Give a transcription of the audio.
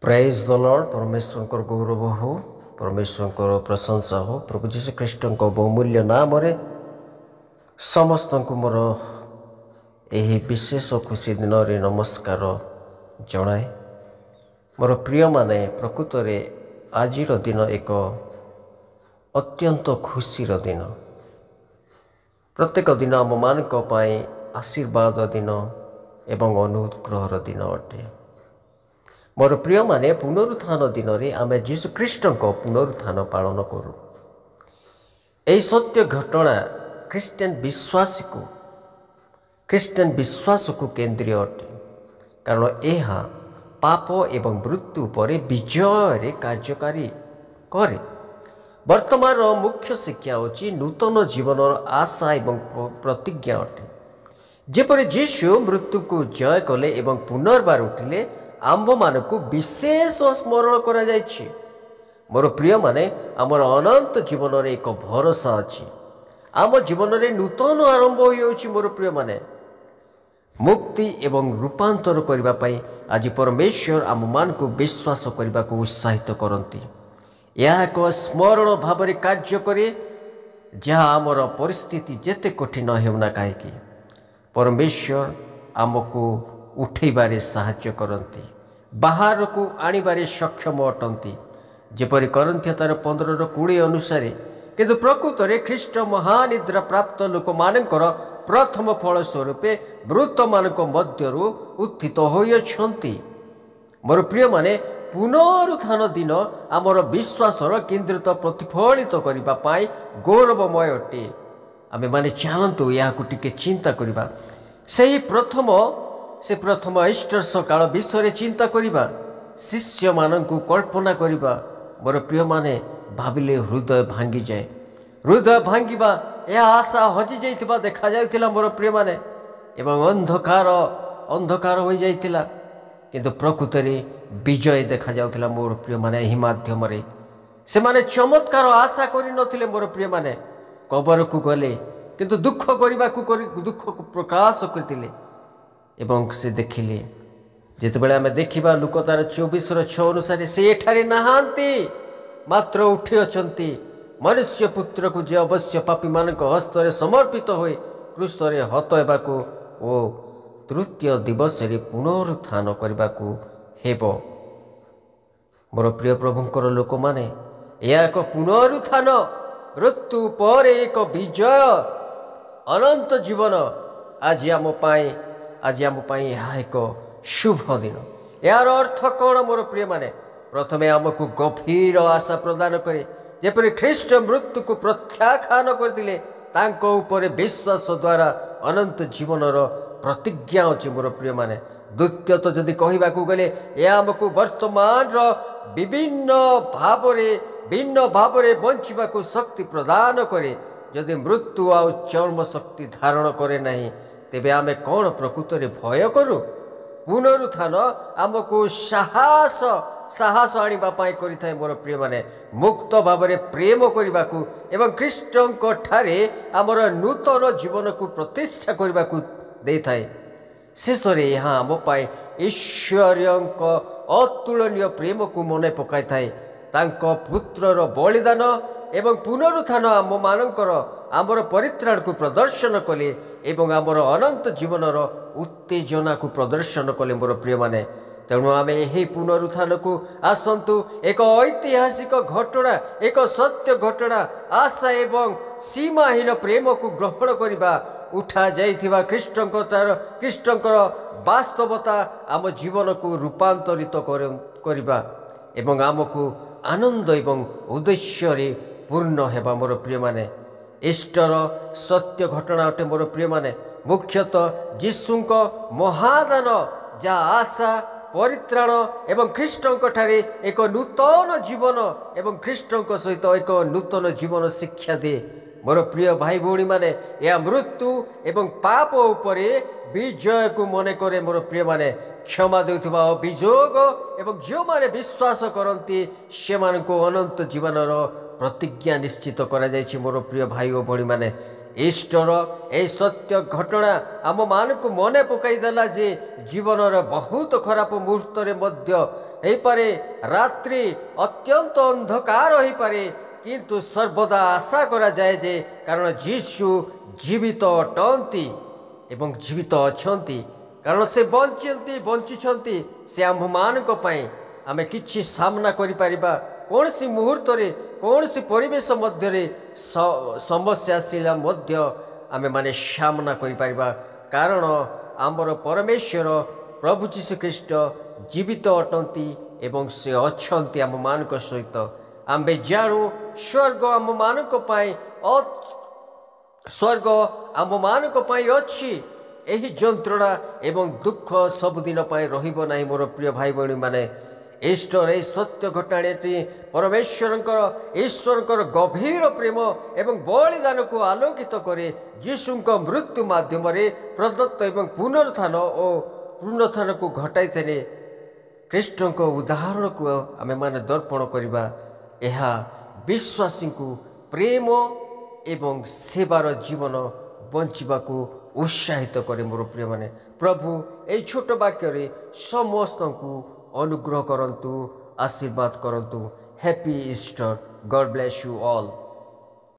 ପ୍ରେଜ୍ ଦ ଲର୍ଡ। ପରମେଶ୍ୱରଙ୍କର ଗୌରବ ହଉ, ପରମେଶ୍ୱରଙ୍କର ପ୍ରଶଂସା ହଉ। ପ୍ରଭୁ ଯୀଶୁ ଖ୍ରୀଷ୍ଟଙ୍କ ବହୁମୂଲ୍ୟ ନାମରେ ସମସ୍ତଙ୍କୁ ମୋର ଏହି ବିଶେଷ ଖୁସି ଦିନରେ ନମସ୍କାର ଜଣାଏ। ମୋର ପ୍ରିୟମାନେ, ପ୍ରକୃତରେ ଆଜିର ଦିନ ଏକ ଅତ୍ୟନ୍ତ ଖୁସିର ଦିନ। ପ୍ରତ୍ୟେକ ଦିନ ଆମମାନଙ୍କ ପାଇଁ ଆଶୀର୍ବାଦ ଦିନ ଏବଂ ଅନୁଗ୍ରହର ଦିନ ଅଟେ। ମୋର ପ୍ରିୟମାନେ, ପୁନରୁତ୍ଥାନ ଦିନରେ ଆମେ ଯୀଶୁଖ୍ରୀଷ୍ଟଙ୍କ ପୁନରୁତ୍ଥାନ ପାଳନ କରୁ। ଏହି ସତ୍ୟ ଘଟଣା ଖ୍ରୀଷ୍ଟିଆନ ବିଶ୍ୱାସକୁ କେନ୍ଦ୍ରୀୟ ଅଟେ, କାରଣ ଏହା ପାପ ଏବଂ ମୃତ୍ୟୁ ଉପରେ ବିଜୟରେ କାର୍ଯ୍ୟକାରୀ କରେ। ବର୍ତ୍ତମାନର ମୁଖ୍ୟ ଶିକ୍ଷା ହେଉଛି ନୂତନ ଜୀବନର ଆଶା ଏବଂ ପ୍ରତିଜ୍ଞା ଅଟେ। ଯେପରି ଯୀଶୁ ମୃତ୍ୟୁକୁ ଜୟ କଲେ ଏବଂ ପୁନର୍ବାର ଉଠିଲେ, ଆମ୍ଭମାନଙ୍କୁ ବିଶେଷ ସ୍ମରଣ କରାଯାଇଛି। ମୋର ପ୍ରିୟମାନେ, ଆମର ଅନନ୍ତ ଜୀବନରେ ଏକ ଭରସା ଅଛି। ଆମ ଜୀବନରେ ନୂତନ ଆରମ୍ଭ ହୋଇଯାଉଛି। ମୋର ପ୍ରିୟମାନେ, ମୁକ୍ତି ଏବଂ ରୂପାନ୍ତର କରିବା ପାଇଁ ଆଜି ପରମେଶ୍ୱର ଆମମାନଙ୍କୁ ବିଶ୍ୱାସ କରିବାକୁ ଉତ୍ସାହିତ କରନ୍ତି। ଏହା ଏକ ସ୍ମରଣ ଭାବରେ କାର୍ଯ୍ୟ କରେ, ଯାହା ଆମର ପରିସ୍ଥିତି ଯେତେ କଠିନ ହେଉନା କାହିଁକି, ପରମେଶ୍ୱର ଆମକୁ ଉଠାଇବାରେ ସାହାଯ୍ୟ କରନ୍ତି, ବାହାରକୁ ଆଣିବାରେ ସକ୍ଷମ ଅଟନ୍ତି। ଯେପରି କରନ୍ଥିୟ 15:20 ଅନୁସାରେ, କିନ୍ତୁ ପ୍ରକୃତରେ ଖ୍ରୀଷ୍ଟ ମହାନିଦ୍ରା ପ୍ରାପ୍ତ ଲୋକମାନଙ୍କର ପ୍ରଥମ ଫଳ ସ୍ୱରୂପେ ମୃତମାନଙ୍କ ମଧ୍ୟରୁ ଉତ୍ଥିତ ହୋଇଅଛନ୍ତି। ମୋର ପ୍ରିୟମାନେ, ପୁନରୁତ୍ଥାନ ଦିନ ଆମର ବିଶ୍ୱାସର କେନ୍ଦ୍ରିତ ପ୍ରତିଫଳିତ କରିବା ପାଇଁ ଗୌରବମୟ ଅଟେ। ଆମେମାନେ ଚାଲନ୍ତୁ ଏହାକୁ ଟିକେ ଚିନ୍ତା କରିବା। ସେ ପ୍ରଥମ ଇଷ୍ଟର ସକାଳ ବିଷୟରେ ଚିନ୍ତା କରିବା, ଶିଷ୍ୟମାନଙ୍କୁ କଳ୍ପନା କରିବା। ମୋର ପ୍ରିୟମାନେ, ଭାବିଲେ ହୃଦୟ ଭାଙ୍ଗିଯାଏ। ହୃଦୟ ଭାଙ୍ଗିବା, ଏହା ଆଶା ହଜିଯାଇଥିବା ଦେଖାଯାଉଥିଲା ମୋର ପ୍ରିୟମାନେ, ଏବଂ ଅନ୍ଧକାର ହୋଇଯାଇଥିଲା। କିନ୍ତୁ ପ୍ରକୃତରେ ବିଜୟ ଦେଖାଯାଉଥିଲା ମୋର ପ୍ରିୟମାନେ। ଏହି ମାଧ୍ୟମରେ ସେମାନେ ଚମତ୍କାର ଆଶା କରିନଥିଲେ ମୋର ପ୍ରିୟମାନେ। କବରକୁ ଗଲେ, କିନ୍ତୁ ଦୁଃଖକୁ ପ୍ରକାଶ କରିଥିଲେ ଏବଂ ସେ ଦେଖିଲେ। ଯେତେବେଳେ ଆମେ ଦେଖିବା ଲୁକ 24:6 ଅନୁସାରେ, ସେ ଏଠାରେ ନାହାନ୍ତି, ମାତ୍ର ଉଠିଅଛନ୍ତି। ମନୁଷ୍ୟ ପୁତ୍ରକୁ ଯେ ଅବଶ୍ୟ ପାପୀମାନଙ୍କ ହସ୍ତରେ ସମର୍ପିତ ହୋଇ କ୍ରୁଶରେ ହତ ହେବାକୁ ଓ ତୃତୀୟ ଦିବସରେ ପୁନରୁତ୍ଥାନ କରିବାକୁ ହେବ। ମୋର ପ୍ରିୟ ପ୍ରଭୁଙ୍କର ଲୋକମାନେ, ଏହା ଏକ ପୁନରୁତ୍ଥାନ, ମୃତ୍ୟୁ ପରେ ଏକ ବିଜୟ, ଅନନ୍ତ ଜୀବନ। ଆଜି ଆମ ପାଇଁ ଏହା ଏକ ଶୁଭ ଦିନ। ଏହାର ଅର୍ଥ କ'ଣ ମୋର ପ୍ରିୟମାନେ? ପ୍ରଥମେ ଆମକୁ ଗଭୀର ଆଶା ପ୍ରଦାନ କରେ। ଯେପରି ଖ୍ରୀଷ୍ଟ ମୃତ୍ୟୁକୁ ପ୍ରତ୍ୟାଖ୍ୟାନ କରିଥିଲେ, ତାଙ୍କ ଉପରେ ବିଶ୍ୱାସ ଦ୍ୱାରା ଅନନ୍ତ ଜୀବନର ପ୍ରତିଜ୍ଞା ଅଛି ମୋର ପ୍ରିୟମାନେ। ଦ୍ୱିତୀୟତଃ ଯଦି କହିବାକୁ ଗଲେ, ଏହା ଆମକୁ ବର୍ତ୍ତମାନର ଭିନ୍ନ ଭାବରେ ବଞ୍ଚିବାକୁ ଶକ୍ତି ପ୍ରଦାନ କରେ। ଯଦି ମୃତ୍ୟୁ ଆଉ ଚର୍ମ ଶକ୍ତି ଧାରଣ କରେ ନାହିଁ, ତେବେ ଆମେ କ'ଣ ପ୍ରକୃତରେ ଭୟ କରୁ? ପୁନରୁତ୍ଥାନ ଆମକୁ ସାହସ ଆଣିବା ପାଇଁ କରିଥାଏ ମୋର ପ୍ରିୟମାନେ, ମୁକ୍ତ ଭାବରେ ପ୍ରେମ କରିବାକୁ ଏବଂ ଖ୍ରୀଷ୍ଟଙ୍କ ଠାରେ ଆମର ନୂତନ ଜୀବନକୁ ପ୍ରତିଷ୍ଠା କରିବାକୁ ଦେଇଥାଏ। ଶେଷରେ ଏହା ଆମ ପାଇଁ ଈଶ୍ୱରଙ୍କ ଅତୁଳନୀୟ ପ୍ରେମକୁ ମନେ ପକାଇଥାଏ। ତାଙ୍କ ପୁତ୍ରର ବଳିଦାନ ଏବଂ ପୁନରୁତ୍ଥାନ ଆମର ପରିତ୍ରାଣକୁ ପ୍ରଦର୍ଶନ କଲେ ଏବଂ ଆମର ଅନନ୍ତ ଜୀବନର ଉତ୍ତେଜନାକୁ ପ୍ରଦର୍ଶନ କଲେ ମୋର ପ୍ରିୟମାନେ। ତେଣୁ ଆମେ ଏହି ପୁନରୁତ୍ଥାନକୁ ଆସନ୍ତୁ ଏକ ଐତିହାସିକ ଘଟଣା, ଏକ ସତ୍ୟ ଘଟଣା, ଆଶା ଏବଂ ସୀମାହୀନ ପ୍ରେମକୁ ଗ୍ରହଣ କରିବା। ଉଠାଯାଇଥିବା ଖ୍ରୀଷ୍ଟଙ୍କର ବାସ୍ତବତା ଆମ ଜୀବନକୁ ରୂପାନ୍ତରିତ କରିବା ଏବଂ ଆମକୁ ଆନନ୍ଦ ଏବଂ ଉଦ୍ଦେଶ୍ୟରେ ପୂର୍ଣ୍ଣ ହେବା ମୋର ପ୍ରିୟମାନେ। ଇଷ୍ଟର ସତ୍ୟ ଘଟଣା ଅଟେ ମୋର ପ୍ରିୟମାନେ, ମୁଖ୍ୟତଃ ଯୀଶୁଙ୍କ ମହାଦାନ, ଯାହା ଆଶା, ପରିତ୍ରାଣ ଏବଂ ଖ୍ରୀଷ୍ଟଙ୍କ ଠାରେ ଏକ ନୂତନ ଜୀବନ ଏବଂ ଖ୍ରୀଷ୍ଟଙ୍କ ସହିତ ଏକ ନୂତନ ଜୀବନ ଶିକ୍ଷା ଦିଏ। ମୋର ପ୍ରିୟ ଭାଇ ଭଉଣୀମାନେ, ଏହା ମୃତ୍ୟୁ ଏବଂ ପାପ ଉପରେ ବିଜୟକୁ ମନେ କରେ ମୋର ପ୍ରିୟମାନେ। କ୍ଷମା ଦେଉଥିବା ଅଭିଯୋଗ ଏବଂ ଯେଉଁମାନେ ବିଶ୍ୱାସ କରନ୍ତି ସେମାନଙ୍କୁ ଅନନ୍ତ ଜୀବନର ପ୍ରତିଜ୍ଞା ନିଶ୍ଚିତ କରାଯାଇଛି ମୋର ପ୍ରିୟ ଭାଇ ଓ ଭଉଣୀମାନେ। ईस्टर ए सत्य घटना आम मानक मने पकई देला जे जीवनर बहुत खराब मुहूर्त हो पारे रात्रि अत्यंत अंधकार हो पारे किंतु सर्वदा आशा करा जाए जे कारण जीशु जीवित अटंती एवं जीवित अछंती कारण से बंची से आम मानक पई आमे किछि सामना करि परिबा कौन सी मुहूर्त रे कौन सी परिवेश मध्य रे समस्या आसिला मध्य आमे माने सामना करि परिबा कारण आमर परमेश्वर प्रभु जीशु ख्रीष्ट जीवित अटंती एवं से अछंती आम मानक सहित आमे जाणु स्वर्ग आम मानक पई स्वर्ग आम मानक पई अछि एही जंत्रणा एवं दुख सबुदिन पाई रहिबो नाही मोर प्रिय भाई बहनी माने ईस्टर ए सत्य घटनाटी ईश्वर गभीर प्रेम एवं बलिदान को आलोकित करे जीशुक मृत्यु माध्यम प्रदत्त एवं पुनरुत्थान को घटाई थे ख्रीष्ट को उदाहरण को आमे माने दर्पण करवा यह विश्वासी को प्रेम एवं सेवार जीवन बंचिबा को उत्साहित करे मोर प्रिय माने प्रभु ए छोट वाक्य समस्त को अनुग्रह करंतु आशीर्वाद करंतु happy Easter God bless you all.